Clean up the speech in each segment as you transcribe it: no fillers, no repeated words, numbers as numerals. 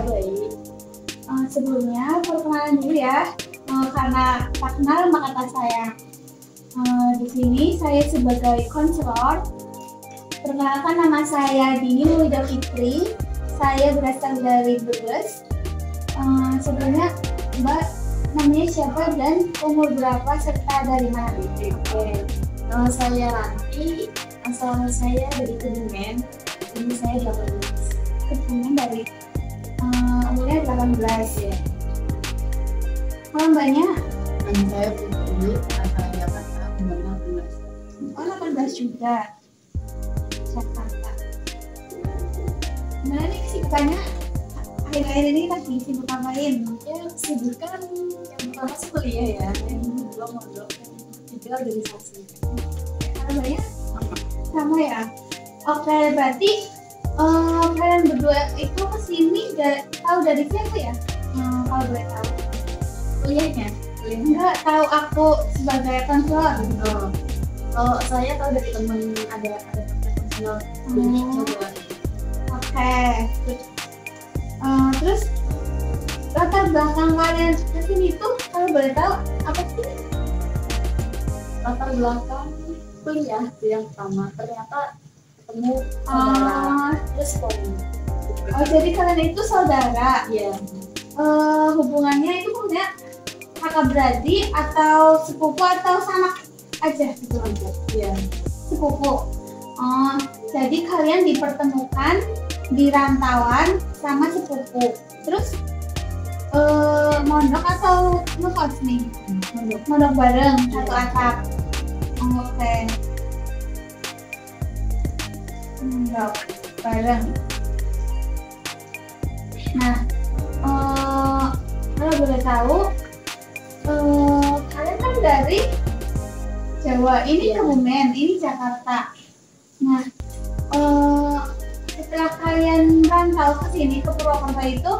baik. Sebelumnya perkenalan dulu ya, karena tak kenal maka tak sayang. Di sini saya sebagai konselor. Perkenalkan, nama saya Dini Wida Fitri. Saya berasal dari Brebes. Sebelumnya Mbak namanya siapa dan umur berapa serta dari mana? Oke. Nama saya Ranti, asal saya dari Kebumen. Ini saya 18. Kebumen dari umurnya 18 ya. Kalau Mbaknya? Nama saya Putri, asal Jakarta, umur 18. Oh, 18 juga. Jakarta. Gimana nih kesibukannya? Akhir-akhir ini lagi sibuk ngapain? Ya, kesibukan yang pertama sih kuliah ya, yang kedua mondok, yang ketiga organisasi. Kalau Mbaknya? Sama ya? Oke, berarti kalian berdua itu kesini tahu dari siapa ya? Kalau boleh tahu. Kuliahnya? Enggak, tahu aku sebagai konselor. Oh. Kalau saya tahu dari teman ada konselor dari coba. Oke. Terus latar belakang kalian kesini tuh kalau boleh tahu apa sih? Latar belakang kuliah itu yang pertama, ternyata ketemu saudara terus poli. Oh, jadi kalian itu saudara? Iya. Hubungannya itu maksudnya kakak beradik atau sepupu atau sama aja gitu aja? Iya. Sepupu. Oh, jadi kalian dipertemukan di rantauan sama sepupu. Terus mondok atau ngekos nih? Mondok bareng satu atap. Oke. Mondok bareng. Nah, kalau boleh tahu, kalian kan dari Jawa, ini Kebumen, ini Jakarta. Nah, setelah kalian rantau ke sini ke Purwokerto itu,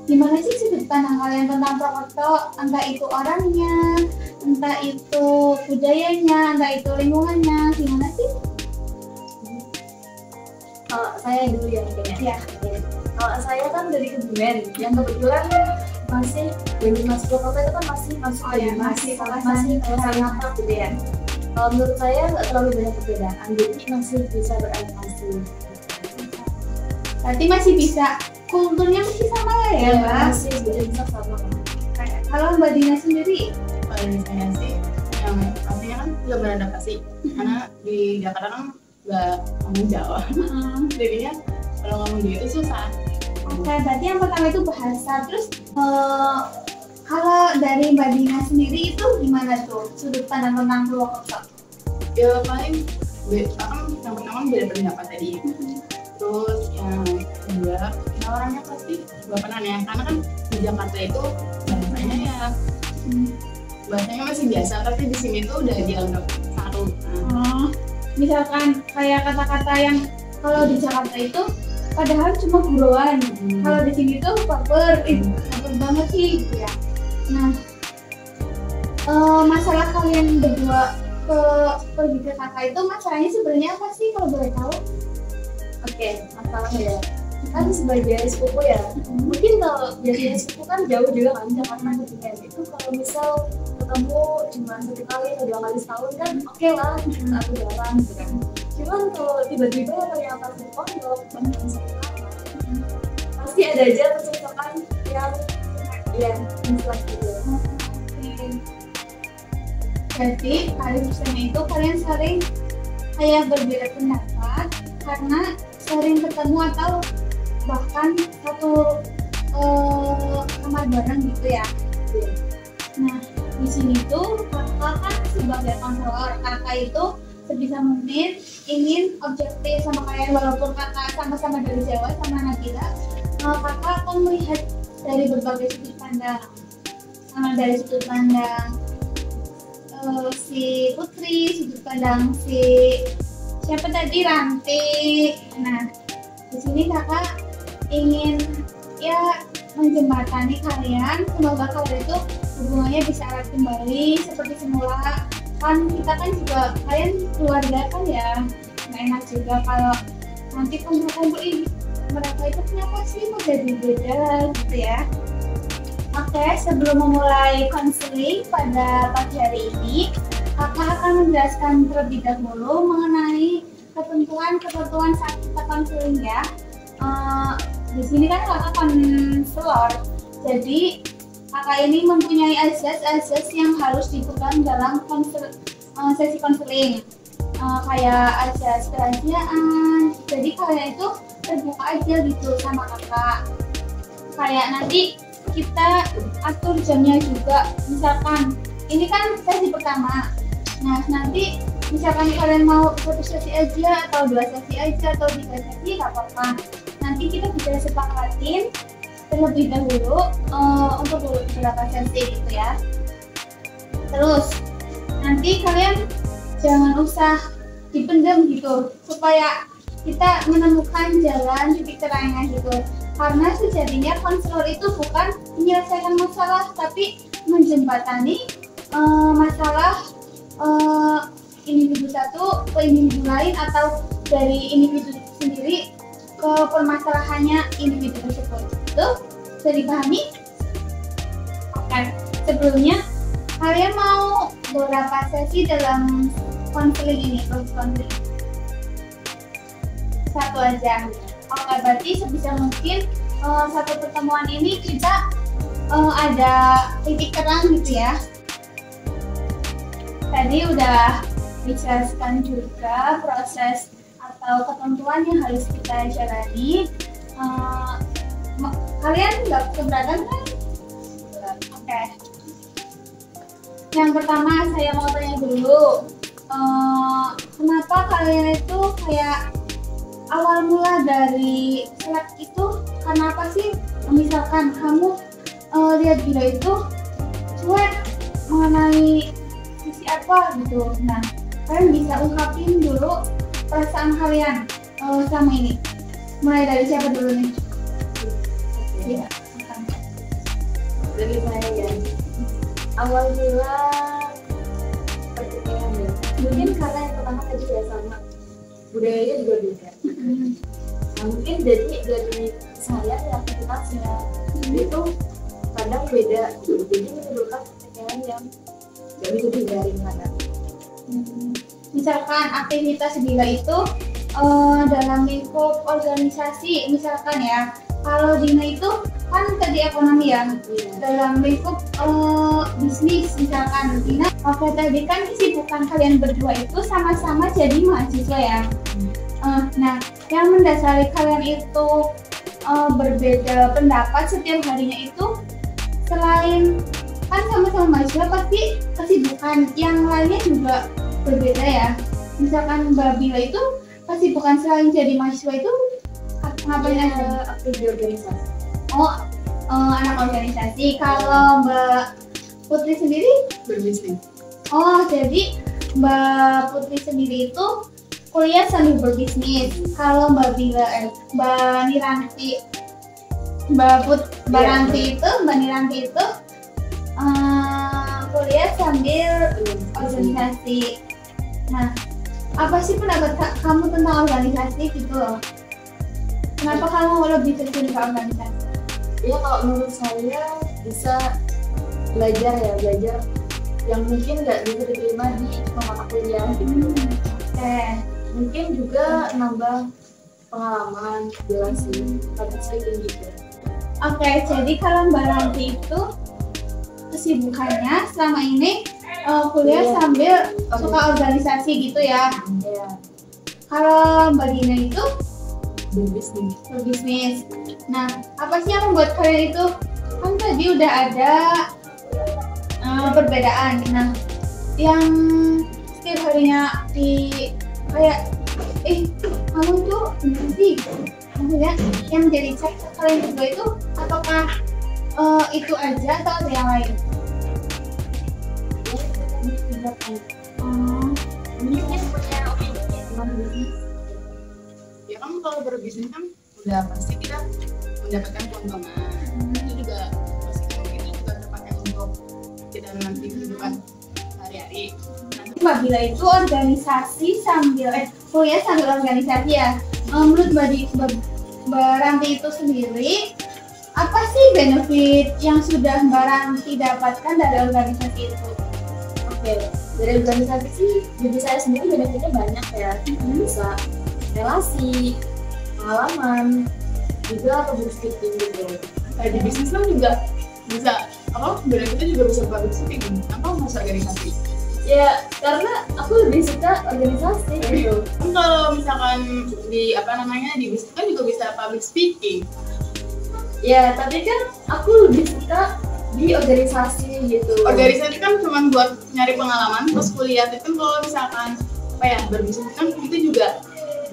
gimana sih sudut pandang kalian tentang Purwokerto? Entah itu orangnya, entah itu budayanya, entah itu lingkungannya, gimana sih? Saya dulu ya mungkin ya. Kalau saya kan dari Kebumen, yang kebetulan masih dari masuk Purwokerto itu kan masih masuk masih kawasan apa gitu ya. Kalau menurut saya nggak terlalu banyak perbedaan, jadi masih bisa beradaptasi. Berarti masih bisa, kulturnya masih sama lah ya, Mbak? Masih bisa sama. Kalau Mbak Dina sendiri? Kalau dari saya sih, yang pastinya kan juga beradaptasi, karena di Jakarta kan nggak ngomong Jawa, jadinya kalau ngomong dia itu susah. Oke, berarti yang pertama itu bahasa. Terus kalau dari Mbak Dina sendiri itu gimana tuh sudut pandang tentang Purwokerto? Ya paling, yang pertama beda pendapat tadi. Terus yang kedua, ya orangnya pasti baperan ya, karena kan di Jakarta itu bahasanya masih biasa, tapi di sini tuh udah dianggap saru. Misalkan kayak kata-kata yang kalau di Jakarta itu padahal cuma buruan, kalau di sini tuh baper banget sih gitu ya. Nah, masalah kalian berdua pergi ke kakak itu masalahnya sebenarnya apa sih kalau boleh tahu? Oke, masalahnya kan sebagai sepupu ya, mungkin kalau biasanya sepupu kan jauh juga kan Jakarta ketika itu, kalau misal ketemu cuma 1 kali atau 2 kali setahun kan oke lah, aku jarang gitu kan. Cuman kalau tiba-tiba ternyata sepondok bahkan satu kamar, pasti ada aja percakapan yang misal gitu. Jadi kalian bersama itu kalian sering kayak berbeda pendapat karena sering ketemu atau bahkan satu kamar bareng gitu ya. Nah, di sini tuh kakak kan sebagai konselor, kakak itu sebisa mungkin ingin objektif sama kalian, walaupun kakak sama-sama dari Jawa sama Nabila, kakak akan melihat dari berbagai sudut pandang, dari sudut pandang si Putri, sudut pandang si siapa tadi, Ranti. Nah, di sini kakak ingin ya menjembatani kalian, semoga kalian itu hubungannya bisa erat kembali seperti semula. Kan kita kan juga, kalian keluarga kan ya, nggak enak juga kalau nanti kumpul-kumpul mereka itu kenapa sih kok jadi beda gitu ya. Oke, sebelum memulai konseling pada pagi hari ini, kakak akan menjelaskan terlebih dahulu mengenai ketentuan saat kita konseling ya. Di sini kan kakak konselor, jadi kakak ini mempunyai azas-azas yang harus dipegang dalam sesi konseling, kayak azas kerahasiaan. Jadi kalian itu terbuka aja gitu sama kakak. Kayak nanti kita atur jamnya juga. Misalkan ini kan sesi pertama. Nah nanti misalkan kalian mau 1 sesi aja atau 2 sesi aja atau 3 sesi nggak apa-apa. Nanti kita bisa sepakatin terlebih dahulu untuk beberapa sesi gitu ya. Terus nanti kalian jangan usah dipendam gitu, supaya kita menemukan jalan titik terangnya gitu. Karena sejatinya konselor itu bukan menyelesaikan masalah, tapi menjembatani masalah individu satu ke individu lain atau dari individu sendiri ke permasalahannya individu tersebut. Itu bisa dipahami? Oke, sebelumnya kalian mau berapa sesi dalam konseling ini, proses konseling? 1 aja. Oke, berarti sebisa mungkin satu pertemuan ini kita ada titik terang gitu ya. Tadi udah dijelaskan juga proses atau ketentuan yang harus kita jalani. Kalian nggak keberatan kan? Oke. Yang pertama saya mau tanya dulu, kenapa kalian itu kayak awal mula dari selek itu karena apa sih? Misalkan kamu lihat video itu cuek mengenai sisi apa gitu. Nah, kalian bisa ungkapin dulu perasaan kalian sama ini. Mulai dari siapa dulu nih? Iya. Dari saya ya. Awal mula pertikaian ya. Mungkin karena yang pertama tadi ya sama budayanya juga beda. Nah, mungkin jadi dari saya dan aktivitasnya itu kadang beda. Jadi menimbulkan pertikaian yang nggak bisa dihindarin kadang. Misalkan aktivitas bila itu dalam lingkup organisasi, misalkan ya, kalau Dina itu kan tadi ekonomi ya, dalam lingkup bisnis misalkan Dina. Oke, tadi kan kesibukan kalian berdua itu sama-sama jadi mahasiswa ya. Nah, yang mendasari kalian itu berbeda pendapat setiap harinya itu, selain kan sama-sama mahasiswa pasti kesibukan yang lainnya juga berbeda ya. Misalkan Mbak Bila itu kesibukan selain jadi mahasiswa itu ngapain aja? Aktif di organisasi. Oh, anak organisasi. Kalau Mbak Putri sendiri berbisnis. Oh, jadi Mbak Putri sendiri itu kuliah sambil berbisnis. Kalau Mbak Bila, Mbak Niranti, Mbak Niranti itu kuliah sambil organisasi. Nah, apa sih pendapat kamu tentang organisasi gitu loh? Kenapa kamu lebih terjun ke organisasi? Ya kalau menurut saya bisa belajar yang mungkin nggak bisa diterima di mata kuliah gitu. Mungkin juga nambah pengalaman, jelas sih, tapi saya gitu. Oke, jadi kalau Mbak Ranti itu kesibukannya selama ini kuliah sambil suka organisasi gitu ya. Kalau Mbak Dina itu berbisnis. Nah, apa sih yang membuat kalian itu, kan tadi udah ada perbedaan. Nah, yang setiap harinya di kayak kamu tuh gimana sih? Maksudnya yang menjadi cek kalian berdua itu apakah itu aja atau ada yang lain? Mungkin punya opini tentang bisnis. Ya kan kalau berbisnis kan udah pasti kita mendapatkan keuntungan. Itu juga pasti kan itu juga terpakai untuk kita nanti kehidupan sehari-hari. Mbak Bila itu organisasi sambil kuliah sambil organisasi ya. Menurut Mbak Ranti itu sendiri, apa sih benefit yang sudah Mbak Ranti dapatkan dari organisasi itu? Oke, dari organisasi sih bagi saya sendiri benefitnya banyak ya. Bisa relasi, pengalaman, juga public speaking gitu. Kayak di bisnis kan juga bisa apa? Benefitnya juga bisa public speaking. Apa masuk organisasi? Ya, karena aku lebih suka organisasi gitu. Kan kalau misalkan di apa namanya di bisnis kan juga bisa public speaking. Ya, tapi kan aku lebih suka di organisasi gitu. Organisasi kan cuma buat nyari pengalaman, terus kuliah itu kan kalau misalkan apa ya berbisnis kan itu juga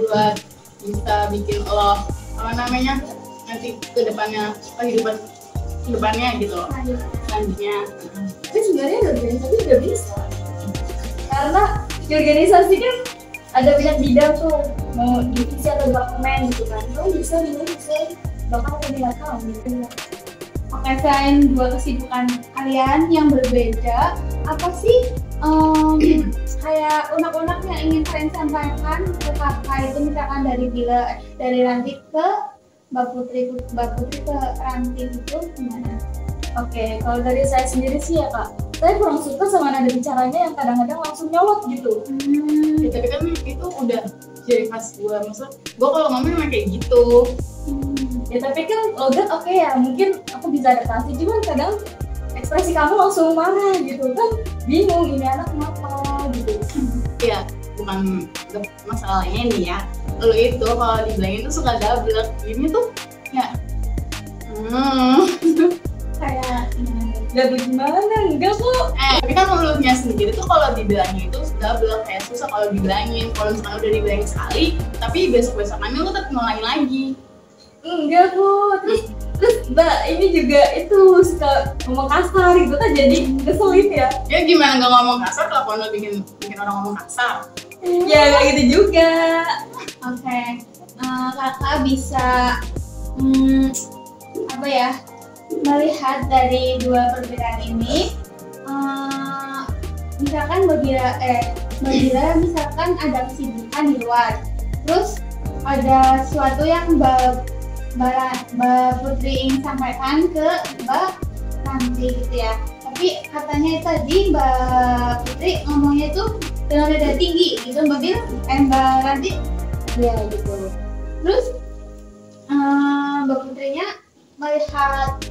buat bisa bikin lo apa namanya nanti ke depannya kehidupan kedepannya gitu loh selanjutnya. Tapi sebenarnya di organisasi juga bisa. Karena di organisasi kan ada banyak bidang tuh, mau divisi atau departemen gitu kan. Kamu bisa bahkan penilai kamu gitu. Oke, selain dua kesibukan kalian yang berbeda, apa sih kayak unek-unek yang ingin kalian sampaikan ke kakak itu, misalkan dari Ranti ke Mbak Putri ke Ranti itu gimana? Oke, kalau dari saya sendiri sih ya kak, saya kurang suka sama nada bicaranya yang kadang-kadang langsung nyolot gitu. Ya, tapi kan itu udah jadi khas gue, maksud gue kalau ngomong emang kayak gitu. Ya tapi kan logat oke ya, mungkin aku bisa adaptasi, cuman kadang ekspresi kamu langsung marah gitu kan, bingung ini anak kenapa gitu. Ya bukan masalahnya nih ya, lo itu kalau dibilangin tuh suka gablek gini tuh ya Kayak Gak gimana, enggak kok. tapi kan menurutnya sendiri tuh kalau dibilangin itu gablek, kayak susah kalau dibilangin. Kalau misalkan udah dibilangin sekali tapi besok-besokannya lo tetap ngulangin lagi. Enggak kok, terus mbak ini juga itu suka ngomong kasar gitu kan, jadi kesulit ya. Ya gimana nggak ngomong kasar kalau lo bikin orang ngomong kasar? Ya kayak gitu juga. Oke, kakak bisa apa ya, melihat dari dua perbedaan ini, misalkan Mbak Bila misalkan ada kesibukan di luar, terus ada sesuatu yang Mbak Putri ingin sampaikan ke Mbak Ranti gitu ya, tapi katanya tadi Mbak Putri ngomongnya itu dengan nada tinggi gitu, Mbak Ranti Ya gitu. terus Mbak Putrinya melihat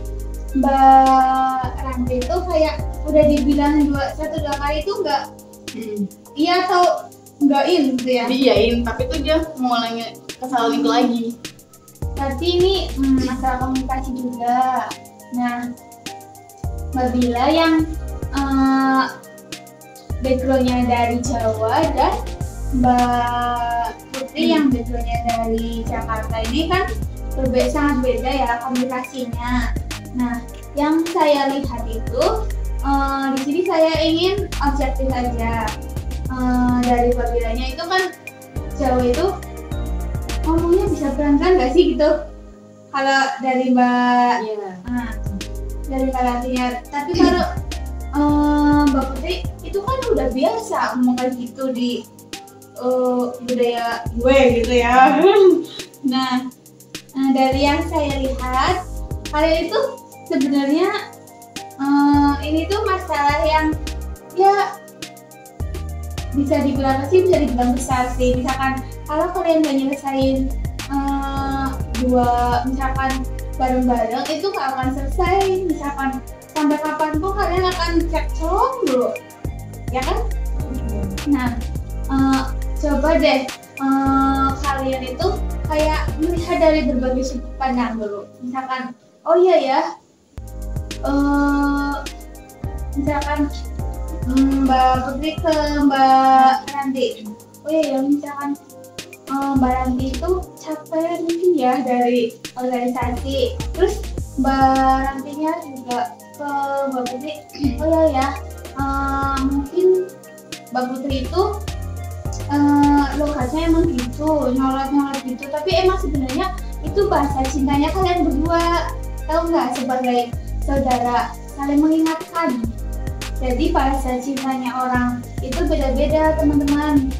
Mbak Ranti itu kayak udah dibilang satu dua kali itu nggak iya atau enggakin gitu ya. Jadi iyain, tapi tuh dia mengulangi kesalahan itu lagi. Berarti ini masalah komunikasi juga. Nah, Mbak Bila yang backgroundnya dari Jawa dan Mbak Putri yang backgroundnya dari Jakarta ini kan sangat beda ya komunikasinya. Nah, yang saya lihat itu di sini saya ingin objektif aja. Dari Mbak Bilanya itu kan Jawa itu ngomongnya bisa pelan-pelan nggak sih gitu? Kalau dari Mbak, dari Mbak Rantinya. Tapi kalau Mbak Putri itu kan udah biasa ngomong kayak gitu di budaya gue gitu ya. Nah, dari yang saya lihat, kalian itu sebenarnya ini tuh masalah yang ya bisa dibilang sih, bisa dibilang besar sih. Misalkan kalau kalian gak nyelesain misalkan bareng-bareng itu gak akan selesai. Misalkan sampai kapanpun kalian akan cekcok dulu, ya kan? Nah, coba deh kalian itu kayak melihat dari berbagai sudut pandang dulu. Misalkan, oh iya ya, misalkan Mbak Putri ke Mbak Ranti, oh iya ya, misalkan Mbak Ranti itu capek mungkin ya dari organisasi, terus Mbak Rantinya juga ke Mbak Putri, oh iya ya, mungkin Mbak Putri itu lokasinya emang gitu, nyolot gitu, tapi emang sebenarnya itu bahasa cintanya kalian berdua, tahu nggak, sebagai saudara saling mengingatkan. Jadi bahasa cintanya orang itu beda-beda teman-teman.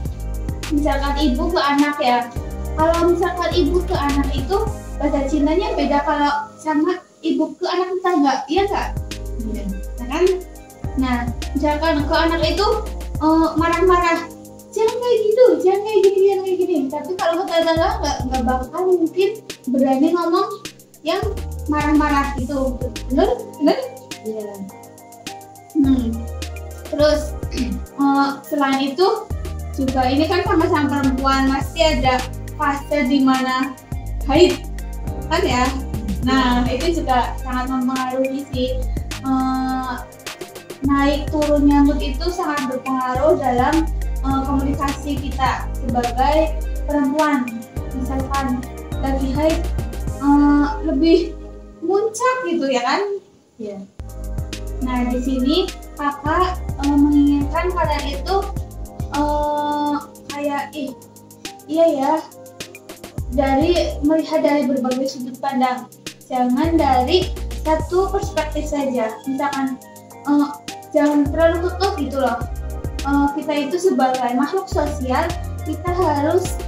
Misalkan ibu ke anak ya, kalau misalkan ibu ke anak itu bahasa cintanya beda kalau sama ibu ke anak kita nggak, iya nggak? Iya. Nah kan, nah misalkan ke anak itu marah-marah, jangan kayak gitu, jangan kayak gini, jangan kayak gini. Tapi kalau ke tetangga nggak bakal mungkin berani ngomong yang marah-marah gitu, bener? Iya. Terus selain itu juga ini kan sama-sama perempuan pasti ada fase dimana haid kan ya. Nah itu juga sangat mempengaruhi sih. Naik turunnya mood itu sangat berpengaruh dalam komunikasi kita sebagai perempuan. Misalkan lagi haid lebih muncak gitu ya kan? Iya. Nah di sini kakak menginginkan kalian itu kayak iya ya, melihat dari berbagai sudut pandang, jangan dari satu perspektif saja. Misalkan jangan terlalu kekeh gitu loh. Kita itu sebagai makhluk sosial, kita harus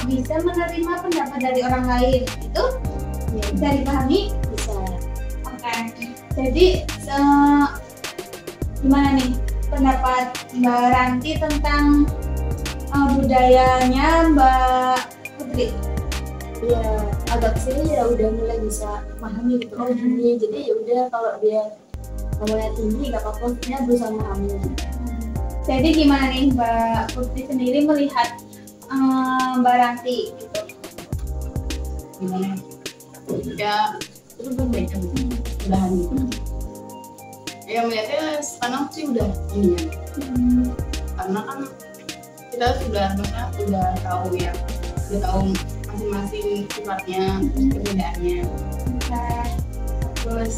bisa menerima pendapat dari orang lain. Itu bisa dipahami? Bisa. Oke. Jadi gimana nih pendapat Mbak Ranti tentang budayanya Mbak Putri? Iya, agak kesini ya udah mulai bisa memahami gitu. Oh gini, jadi ya udah kalau dia ngomongnya tinggi nggak apa-apa, maksudnya berusaha memahami. Jadi gimana nih Mbak Putri sendiri melihat Mbak Ranti gitu? Gimana? Ya itu belum baik kan, udahan gitu. Ya melihatnya sekarang sih udah ini ya. Karena kan kita maksudnya udah tahu ya, udah tahu masing-masing sifatnya, terus perbedaannya. Terus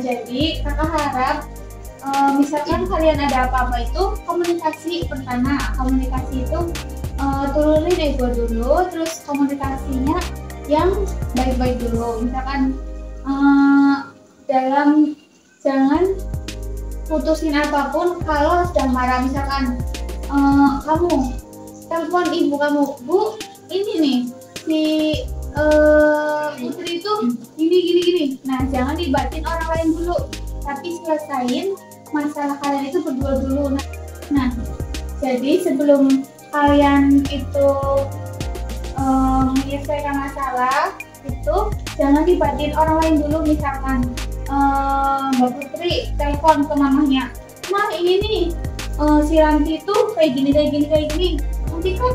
jadi kakak harap misalkan kalian ada apa-apa itu komunikasi pertama. Komunikasi itu turunin ego dulu, terus komunikasinya yang baik-baik dulu. Misalkan jangan putusin apapun kalau sedang marah. Misalkan kamu telepon ibu kamu, Bu, ini nih si Putri itu gini. Nah jangan libatin orang lain dulu, tapi selesain masalah kalian itu berdua dulu. Nah jadi sebelum kalian itu menyelesaikan masalah itu jangan libatin orang lain dulu. Misalkan Mbak Putri telepon ke mamahnya, "Ma ini nih si Ranti itu kayak gini. Nanti kan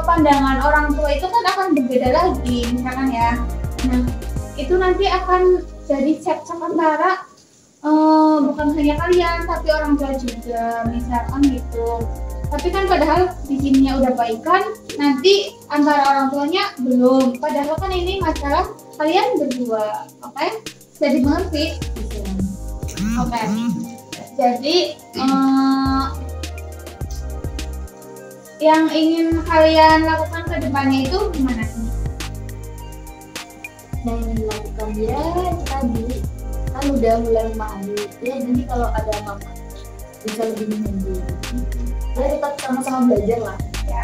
pandangan orang tua itu kan akan berbeda lagi misalkan ya. Nah itu nanti akan jadi cekcok antara bukan hanya kalian tapi orang tua juga misalkan gitu. Tapi kan padahal di sininya udah baikan, nanti antara orang tuanya belum. Padahal kan ini masalah kalian berdua, oke? Jadi mengerti? Oke. Jadi yang ingin kalian lakukan ke depannya itu gimana sih? Yang ingin dilakukan ya itu tadi kan udah mulai memahami ya, jadi kalau ada apa-apa bisa lebih mengerti. Ya tetap sama-sama belajar lah Ya.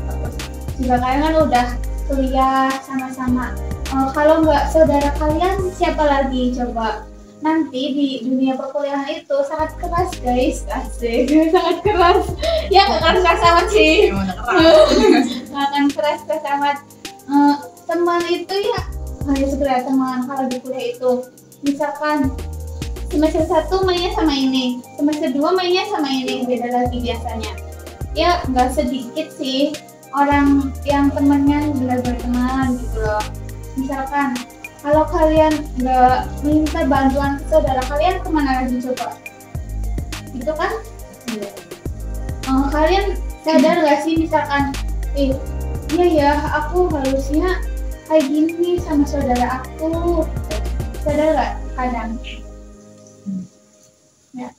Terus juga kalian kan udah kuliah sama-sama. Kalau nggak saudara kalian siapa lagi coba? Nanti di dunia perkuliahan itu sangat keras guys, asik, sangat keras. Ya nggak akan keras amat sih. Nggak akan keras amat. Teman itu ya hanya sekedar teman. Kalau di kuliah itu misalkan semester 1 mainnya sama ini, semester 2 mainnya sama ini, beda lagi biasanya. Ya nggak sedikit sih orang yang temannya benar-benar teman gitu loh. Misalkan kalau kalian nggak minta bantuan ke saudara kalian, kemana lagi coba? Gitu kan? Kalian sadar nggak sih misalkan, iya ya aku harusnya kayak gini sama saudara aku, sadar nggak kadang? Ya.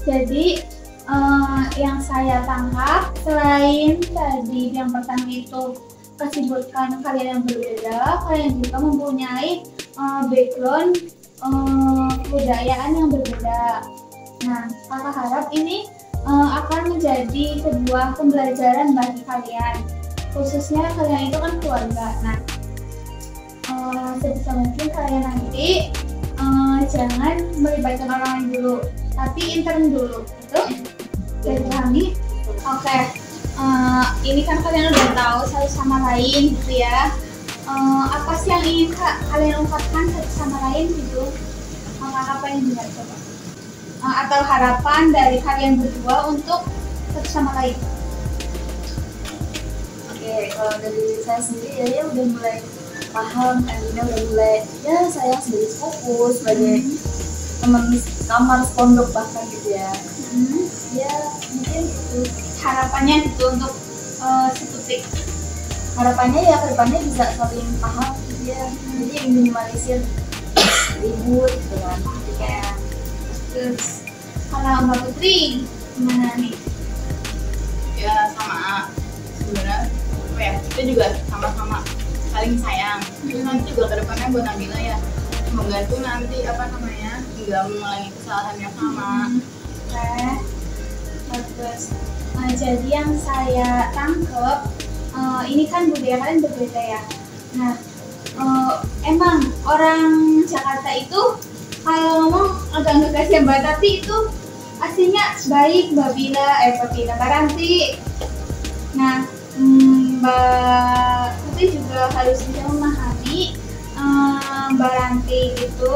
Jadi yang saya tangkap selain tadi yang pertama itu kesibukan kalian yang berbeda, kalian juga mempunyai background kebudayaan yang berbeda. Nah, kakak harap ini akan menjadi sebuah pembelajaran bagi kalian. khususnya kalian itu kan keluarga. Nah, sebisa mungkin kalian nanti jangan melibatkan orang lain dulu, tapi intern dulu. Itu udah dipahami? Oke. Ini kan kalian udah tahu satu sama lain gitu ya. Apa sih yang ingin kalian ungkapkan satu sama lain gitu? Apa yang benar coba? Atau harapan dari kalian berdua untuk satu sama lain? Oke, kalau dari saya sendiri ya udah mulai paham kan, udah mulai ya saya sebagai sepupu, sebagai teman kamar pondok bahkan gitu ya. Ya mungkin itu Harapannya gitu untuk seperti harapannya ya kedepannya bisa saling paham gitu ya, jadi minimalisir ribut gitu kan. Kayak terus kalau Mbak Putri gimana nih? Ya sama, sebenarnya apa ya, kita juga sama-sama saling sayang. Itu nanti juga kedepannya buat Nabila ya, semoga tuh nanti apa namanya nggak mengulangi kesalahan yang sama. Bagus. Jadi yang saya tangkep ini kan budaya kalian berbeda ya. Nah, emang orang Jakarta itu kalau ngomong agak ngegas ya Mbak, tapi itu aslinya baik Mbak Mbak Ranti. Nah, Mbak Putri juga harus bisa memahami Mbak Ranti itu,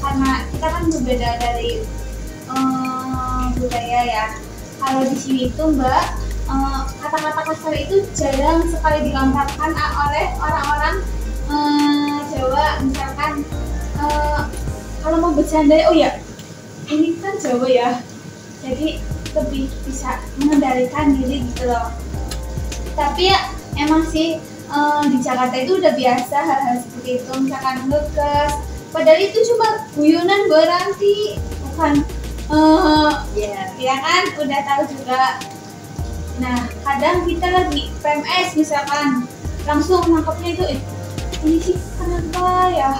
karena kita kan berbeda dari budaya ya. Kalau di sini itu Mbak, kata-kata kasar itu jarang sekali dilontarkan oleh orang-orang Jawa. Misalkan kalau mau bercanda, oh ya ini kan Jawa ya, jadi lebih bisa mengendalikan diri gitu loh. Tapi ya emang sih di Jakarta itu udah biasa hal-hal seperti itu, misalkan ngegas, padahal itu cuma guyonan berarti, bukan ya kan udah tahu juga. Nah, kadang kita lagi PMS misalkan langsung nangkepnya itu ini sih kenapa ya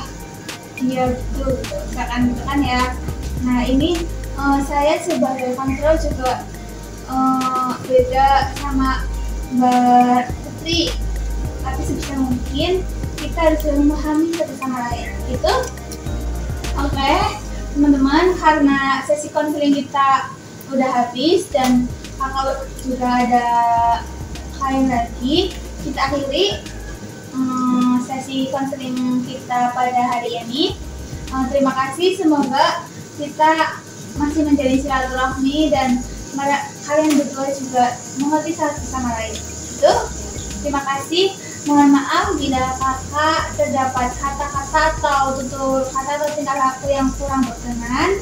dia gitu misalkan gitu kan ya. Nah ini saya sebagai kontrol juga beda sama Mbak Putri, tapi sebisa mungkin kita harus memahami satu sama lain gitu. Oke. Teman-teman, karena sesi konseling kita udah habis dan kakak juga ada kalian lagi, kita akhiri sesi konseling kita pada hari ini. Terima kasih, semoga kita masih menjadi silaturahmi dan kalian berdua juga mengerti satu sama lain. Itu. Terima kasih. Mohon maaf bila kakak terdapat kata-kata atau tutur kata atau tingkah laku yang kurang berkenan.